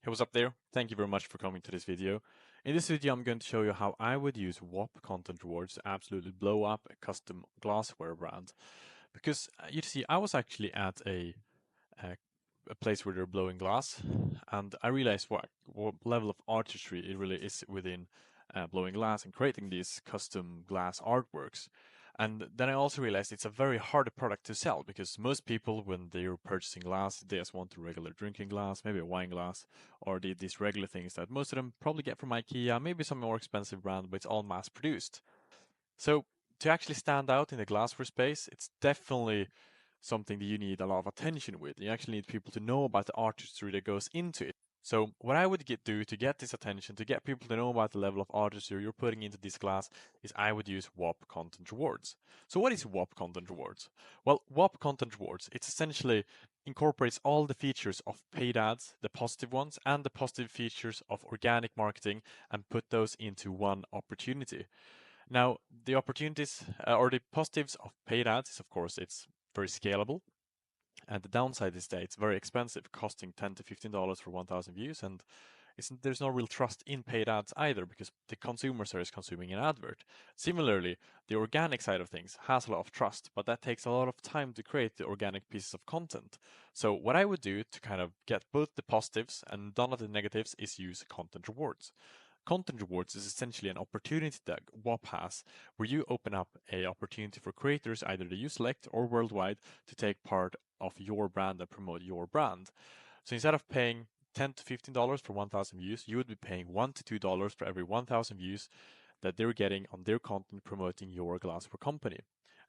Hey, what's up there? Thank you very much for coming to this video. In this video, I'm going to show you how I would use Whop Content Rewards to absolutely blow up a custom glassware brand. Because you see, I was actually at a, a place where they're blowing glass, and I realized what level of artistry it really is within blowing glass and creating these custom glass artworks. And then I also realized it's a very hard product to sell because most people, when they're purchasing glass, they just want a regular drinking glass, maybe a wine glass, or these regular things that most of them probably get from IKEA, maybe some more expensive brand, but it's all mass produced. So to actually stand out in the glassware space, it's definitely something that you need a lot of attention with. You actually need people to know about the artistry that goes into it. So what I would do to get this attention, to get people to know about the level of artistry you're putting into this glass, is I would use Whop Content Rewards. So what is Whop Content Rewards? Well, Whop Content Rewards, it's essentially incorporates all the features of paid ads, the positive ones, and the positive features of organic marketing, and put those into one opportunity. Now, the opportunities or the positives of paid ads is, of course, it's very scalable. And the downside is that it's very expensive, costing $10 to $15 for 1,000 views, and there's no real trust in paid ads either because the consumers are just consuming an advert. Similarly, the organic side of things has a lot of trust, but that takes a lot of time to create the organic pieces of content. So what I would do to kind of get both the positives and none of the negatives is use content rewards. Content rewards is essentially an opportunity that Whop has where you open up a opportunity for creators, either that you select or worldwide, to take part of your brand and promote your brand. So instead of paying $10 to $15 for 1,000 views, you would be paying $1 to $2 for every 1,000 views that they're getting on their content promoting your glassware company.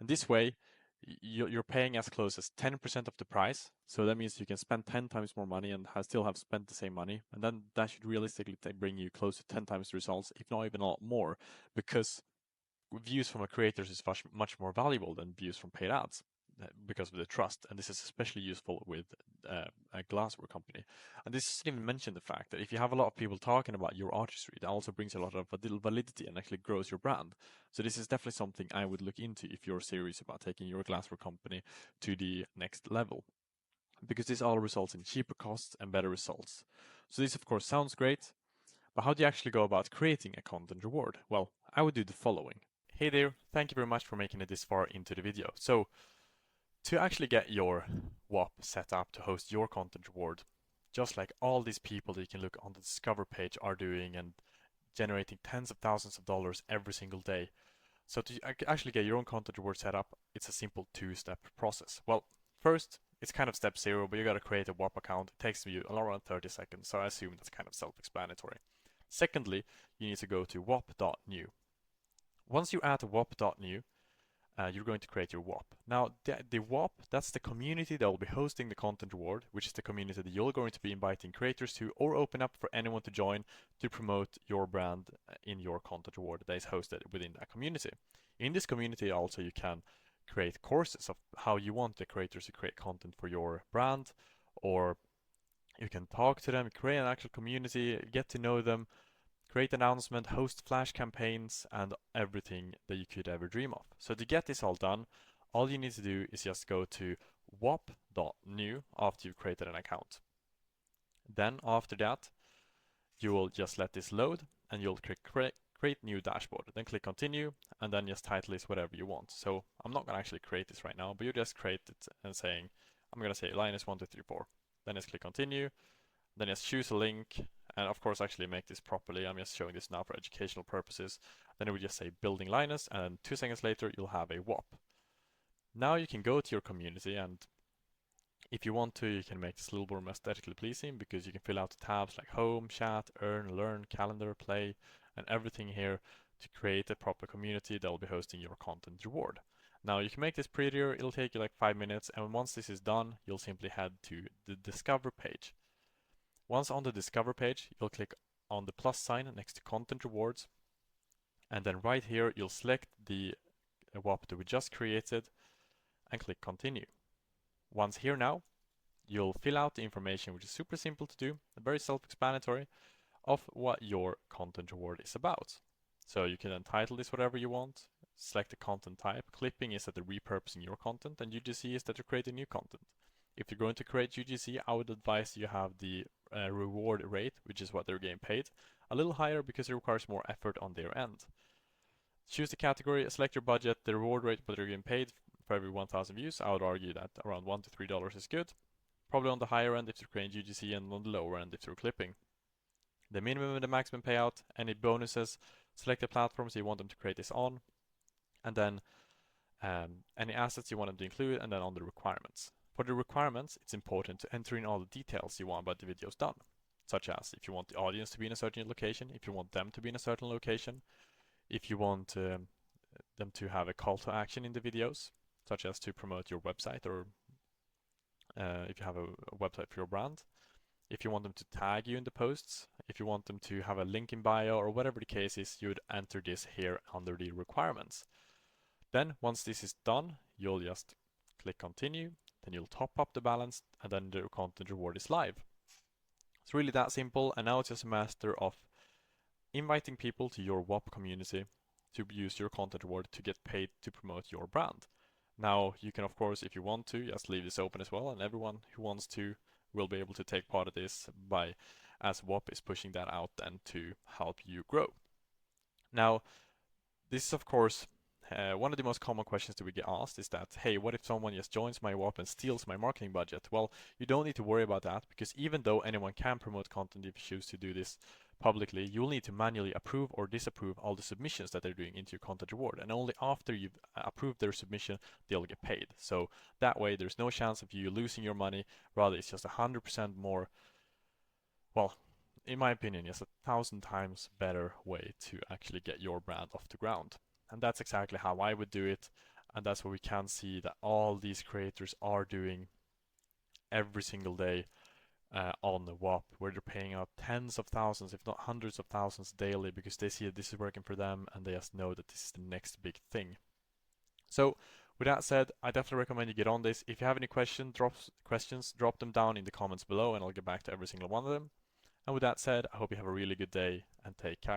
And this way, you're paying as close as 10% of the price. So that means you can spend 10 times more money and still have spent the same money. And then that should realistically bring you close to 10 times the results, if not even a lot more, because views from a creator is much more valuable than views from paid ads because of the trust. And this is especially useful with a glassware company. And this doesn't even mention the fact that if you have a lot of people talking about your artistry, that also brings a lot of validity and actually grows your brand. So this is definitely something I would look into if you're serious about taking your glassware company to the next level, because this all results in cheaper costs and better results. So this of course sounds great, but how do you actually go about creating a content reward? Well, I would do the following. Hey there, thank you very much for making it this far into the video. So to actually get your Whop set up to host your content reward, just like all these people that you can look on the Discover page are doing and generating tens of thousands of dollars every single day. So to actually get your own content reward set up, it's a simple two-step process. Well, first, it's kind of step zero, but you gotta create a Whop account. It takes you around 30 seconds, so I assume that's kind of self-explanatory. Secondly, you need to go to whop.new. Once you add whop.new, you're going to create your Whop. Now, the Whop, that's the community that will be hosting the content reward, which is the community that you're going to be inviting creators to or open up for anyone to join to promote your brand in your content reward that is hosted within that community. In this community also you can create courses of how you want the creators to create content for your brand, or you can talk to them, create an actual community, get to know them, create announcement, host flash campaigns, and everything that you could ever dream of. So to get this all done, all you need to do is just go to whop.new after you've created an account. Then after that, you will just let this load and you'll click create new dashboard. Then click continue and then just title this whatever you want. So I'm not gonna actually create this right now, but you just create it and saying, I'm gonna say Linus1234. Then just click continue. Then just choose a link, and of course actually make this properly. I'm just showing this now for educational purposes. Then it would just say building Linus, and 2 seconds later you'll have a Whop. Now you can go to your community, and if you want to, you can make this a little more aesthetically pleasing because you can fill out the tabs like home, chat, earn, learn, calendar, play, and everything here to create a proper community that will be hosting your content reward. Now you can make this prettier. It'll take you like 5 minutes, and once this is done, you'll simply head to the Discover page. Once on the Discover page, you'll click on the plus sign next to Content Rewards, and then right here you'll select the Whop that we just created and click Continue. Once here now, you'll fill out the information, which is super simple to do, very self-explanatory, of what your content reward is about. So you can then title this whatever you want, select the content type. Clipping is that they're repurposing your content, and UGC is that you're creating new content. if you're going to create UGC, I would advise you have the reward rate, which is what they're getting paid, a little higher because it requires more effort on their end. Choose the category, select your budget, the reward rate, what they're getting paid for every 1,000 views. I would argue that around $1 to $3 is good. Probably on the higher end if you're creating UGC, and on the lower end if you're clipping. The minimum and the maximum payout, any bonuses, select the platforms you want them to create this on, and then any assets you want them to include, and then on the requirements. For the requirements, it's important to enter in all the details you want about the videos done, such as if you want the audience to be in a certain location, if you want them to be in a certain location, if you want them to have a call to action in the videos, such as to promote your website, or if you have a website for your brand, if you want them to tag you in the posts, if you want them to have a link in bio, or whatever the case is, you would enter this here under the requirements. Then once this is done, you'll just click continue, then you'll top up the balance, and then the content reward is live. It's really that simple, and now it's just a matter of inviting people to your Whop community to use your content reward to get paid to promote your brand. Now you can, of course, if you want to, just leave this open as well, and everyone who wants to will be able to take part of this by, as Whop is pushing that out and to help you grow. Now, this is of course one of the most common questions that we get asked is that, hey, what if someone just joins my Whop and steals my marketing budget? Well, you don't need to worry about that, because even though anyone can promote content if you choose to do this publicly, you'll need to manually approve or disapprove all the submissions that they're doing into your content reward, and only after you've approved their submission they'll get paid. So that way there's no chance of you losing your money, rather it's just 100% more, well, in my opinion, just 1,000 times better way to actually get your brand off the ground. And that's exactly how I would do it, and that's what we can see that all these creators are doing every single day on the Whop, where they're paying out tens of thousands, if not hundreds of thousands daily, because they see that this is working for them and they just know that this is the next big thing. So with that said, I definitely recommend you get on this. If you have any questions, drop them down in the comments below, and I'll get back to every single one of them. And with that said, I hope you have a really good day and take care.